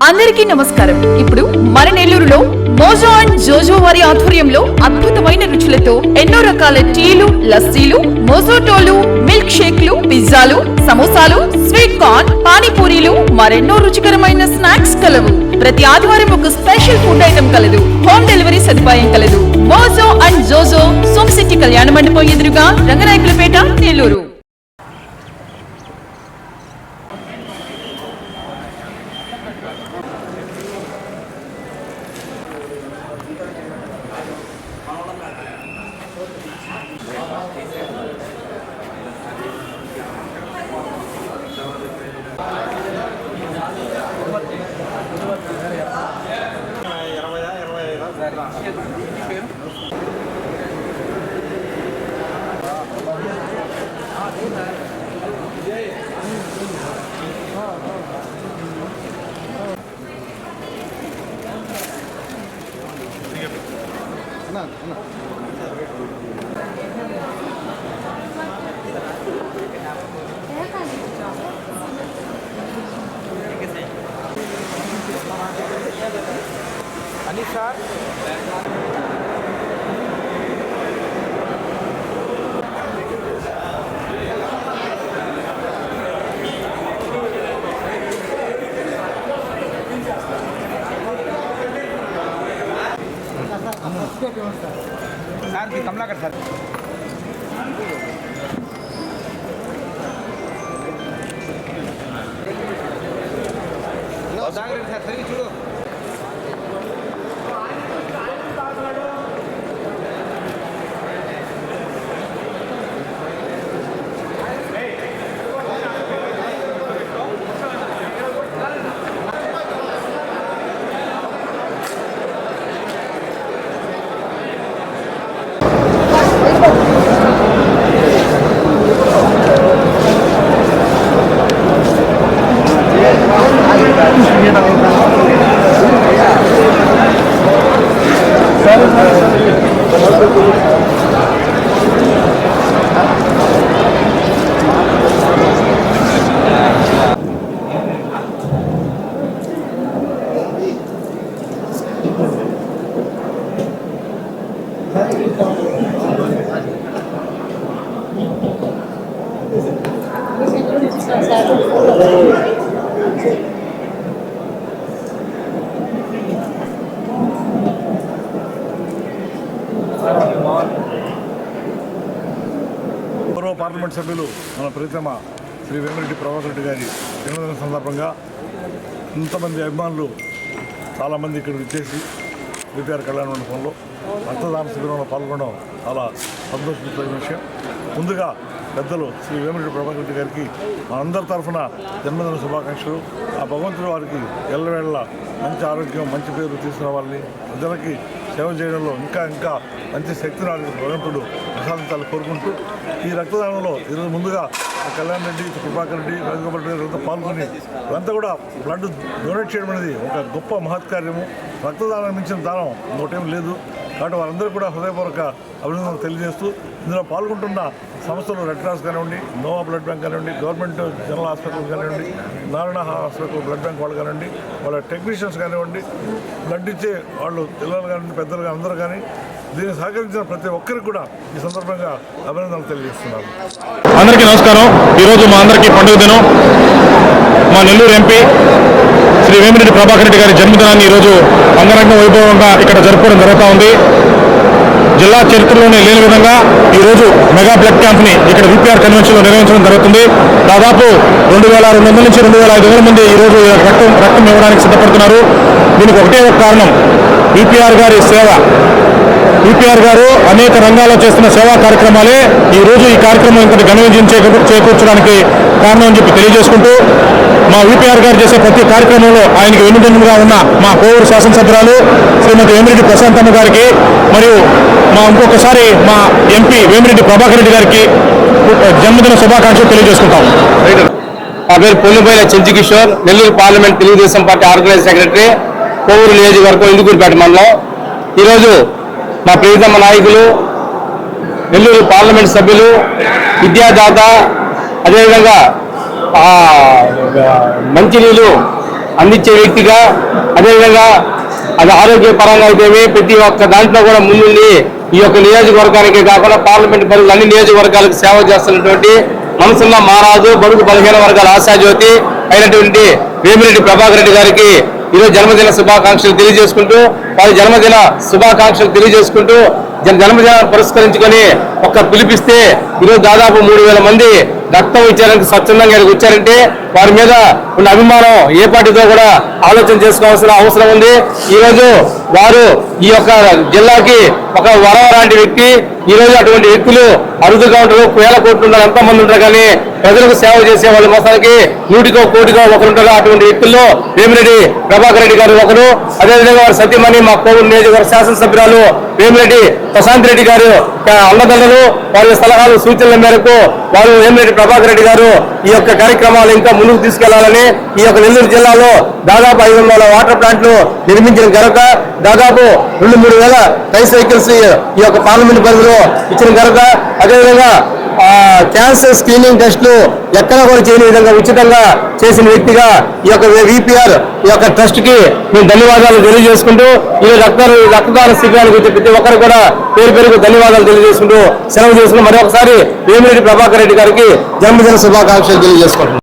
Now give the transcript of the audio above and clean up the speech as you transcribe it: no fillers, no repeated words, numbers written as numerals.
అందరికీ నమస్కారం. ఇప్పుడు మన నెల్లూరులో మోజో అండ్ జోజో వారి ఆధ్వర్యంలో అద్భుతమైన రుచులతో ఎన్నో రకాల టీలు, లస్సీలు, మోజోటోలు, మిల్క్ షేక్లు, పిజ్జాలు, సమోసాలు, స్వీట్ కార్న్, పానీపూరీలు, మరెన్నో రుచికరమైన స్నాక్స్ కలవు. ప్రతి ఆదివారం ఒక స్పెషల్ ఫుడ్ ఐటమ్ కలదు. హోమ్ డెలివరీ సదుపాయం కలదు. మోజో అండ్ జోజో సోమ్ సిటీ కళ్యాణ మండపం ఎదురుగా, Ranganayakulapeta, Nellore. Sir Kamalakar sir sir సరిగ్గా చూడు. పార్లమెంట్ సభ్యులు మన ప్రీతమ శ్రీ వేమిరెడ్డి ప్రభాకర్ రెడ్డి గారి జన్మదిన సందర్భంగా ఇంతమంది అభిమానులు చాలామంది ఇక్కడికి వచ్చేసి విపిఆర్ కళ్యాణ మండపంలో రక్తదాన శిబిరంలో పాల్గొనడం చాలా సంతోషించిన విషయం. ముందుగా పెద్దలు శ్రీ వేమిరెడ్డి ప్రభాకర్ రెడ్డి గారికి మా అందరి తరఫున జన్మదిన శుభాకాంక్షలు. ఆ భగవంతుడు వారికి ఎల్లవేళ మంచి ఆరోగ్యం, మంచి పేరు తీసుకురావాలని, ప్రజలకి సేవ చేయడంలో ఇంకా మంచి శక్తిని భగవంతుడు ప్రసాదించాలని కోరుకుంటూ ఈ రక్తదానంలో ఈరోజు ముందుగా కళ్యాణ్ రెడ్డి, ప్రభాకర్ రెడ్డి, రాజగోపాల్ రెడ్డి పాల్గొని ఇదంతా కూడా బ్లడ్ డొనేట్ చేయడం అనేది ఒక గొప్ప మహత్కార్యము. రక్తదానం మించిన దానం ఇంకోటేం లేదు. కాబట్టి వారందరూ కూడా హృదయపూర్వక అభినందనలు తెలియజేస్తూ ఇందులో పాల్గొంటున్న సంస్థలు రెడ్ క్రాస్ కానివ్వండి, నోవా బ్లడ్ బ్యాంక్ కానివ్వండి, గవర్నమెంట్ జనరల్ హాస్పిటల్ కానివ్వండి, నారాయణ హాస్పిటల్ బ్లడ్ బ్యాంక్ వాళ్ళు కానివ్వండి, వాళ్ళ టెక్నీషియన్స్ కానివ్వండి, బ్లడ్ ఇచ్చే వాళ్ళు పిల్లలు కానివ్వండి, పెద్దలు కానీ అందరూ కానీ దీన్ని సహకరించిన ప్రతి ఒక్కరికి కూడా ఈ సందర్భంగా అభినందనలు తెలియజేస్తున్నారు. అందరికీ నమస్కారం. ఈరోజు మా అందరికీ పండుగ దినం. మా నెల్లూరు ఎంపీ శ్రీ వేమిరెడ్డి ప్రభాకర్ రెడ్డి గారి జన్మదినాన్ని ఈరోజు అంగరంగ వైభవంగా ఇక్కడ జరుపుకోవడం జరుగుతూ ఉంది. జిల్లా చరిత్రలోనే లేని విధంగా ఈరోజు మెగా బ్లడ్ క్యాంప్ని ఇక్కడ విపిఆర్ కన్వెన్షన్లో నిర్వహించడం జరుగుతుంది. దాదాపు 2200 నుంచి 2500 మంది ఈరోజు రక్తం ఇవ్వడానికి సిద్ధపడుతున్నారు. దీనికి ఒకటే ఒక కారణం, విపిఆర్ గారి సేవ. విపిఆర్ గారు అనేక రంగాల్లో చేస్తున్న సేవా కార్యక్రమాలే ఈరోజు ఈ కార్యక్రమం ఇంతటి ఘన విజయం చేకూర్చడానికి కారణం అని చెప్పి తెలియజేసుకుంటూ, మా విపిఆర్ గారు చేసే ప్రతి కార్యక్రమంలో ఆయనకి వెన్నుదన్నుగా ఉన్న మా కోవూరు శాసనసభ్యురాలు శ్రీమతి వేమిరెడ్డి ప్రశాంతమ్మ గారికి, మరియు ఇంకొకసారి మా ఎంపీ వేమిరెడ్డి ప్రభాకర్ రెడ్డి గారికి జన్మదిన శుభాకాంక్షలు తెలియజేసుకుంటాం. నా పేరు పొల్లిపోయిన Chenchukishore, Nellore parliament Telugu Desam party organise secretary, Kovur నియోజకవర్గం, ఇందుకూరుపేట మండలం. ఈరోజు మా ప్రియతమ నాయకులు, నెల్లూరు పార్లమెంట్ సభ్యులు, విద్యాదాత, అదేవిధంగా మంచినీళ్ళు అందించే వ్యక్తిగా, అదేవిధంగా అది ఆరోగ్యపరంగా అయితేనే ప్రతి ఒక్క దాంట్లో కూడా ముందుండి ఈ యొక్క నియోజకవర్గానికి కాకుండా పార్లమెంట్ పరిధిలో అన్ని నియోజకవర్గాలకు సేవ చేస్తున్నటువంటి మనసున్న మహారాజు, బడుగు బలహీన వర్గాల ఆశాజ్యోతి అయినటువంటి వేమిరెడ్డి ప్రభాకర్ రెడ్డి గారికి ఈరోజు జన్మదిన శుభాకాంక్షలు తెలియజేసుకుంటూ వారి జన్మదిన శుభాకాంక్షలు తెలియజేసుకుంటూ జన్మదినాన్ని పురస్కరించుకొని ఒక్క పిలిపిస్తే ఈరోజు దాదాపు 3000 మంది రక్తం ఇచ్చారంటే స్వచ్ఛందంగా ఇక్కడికి వచ్చారంటే వారి మీద ఉన్న అభిమానం ఏ పార్టీతో కూడా ఆలోచన చేసుకోవాల్సిన అవసరం ఉంది. ఈరోజు వారు ఈ యొక్క జిల్లాకి ఒక వరం లాంటి వ్యక్తి. ఈ రోజు అటువంటి వ్యక్తులు అరుదుగా ఉంటారు, వేల కోట్లు ఉంటారు, ఎంతమంది ఉంటారు, కానీ ప్రజలకు సేవ చేసే వాళ్ళు మొత్తానికి 100కో కోటికో ఒకరు ఉంటారు. అటువంటి వ్యక్తుల్లో వేమిరెడ్డి ప్రభాకర్ రెడ్డి గారు ఒకరు. అదేవిధంగా వారి సతీమణి మా కోవూరు నియోజకవర్గ శాసనసభ్యురాలు వేమిరెడ్డి ప్రశాంత్ రెడ్డి గారు అండదండలు, వారి సలహాలు సూచనల మేరకు వారు వేమిరెడ్డి ప్రభాకర్ రెడ్డి గారు ఈ యొక్క కార్యక్రమాలు ఇంకా ముందుకు తీసుకెళ్లాలని, ఈ యొక్క నెల్లూరు జిల్లాలో దాదాపు 500 వాటర్ ప్లాంట్లు నిర్మించిన కనుక దాదాపు 2-3 వేల ట్రైసైకిల్స్ ఈ యొక్క పార్లమెంట్ పరిధిలో ఇచ్చిన కనుక, అదేవిధంగా క్యాన్సర్ స్క్రీనింగ్ టెస్టులు ఎక్కడ కూడా చేయని విధంగా ఉచితంగా చేసిన వ్యక్తిగా ఈ యొక్క విపిఆర్ ఈ యొక్క ట్రస్ట్ కి మేము ధన్యవాదాలు తెలియజేసుకుంటూ ఈ రక్తదాన శిబిరానికి వచ్చే ప్రతి ఒక్కరు కూడా పేరు ధన్యవాదాలు తెలియజేసుకుంటూ సెలవు చేసుకుంటూ మరొకసారి వేమిరెడ్డి ప్రభాకర్ రెడ్డి గారికి జన్మదిన శుభాకాంక్షలు తెలియజేసుకుంటున్నాం.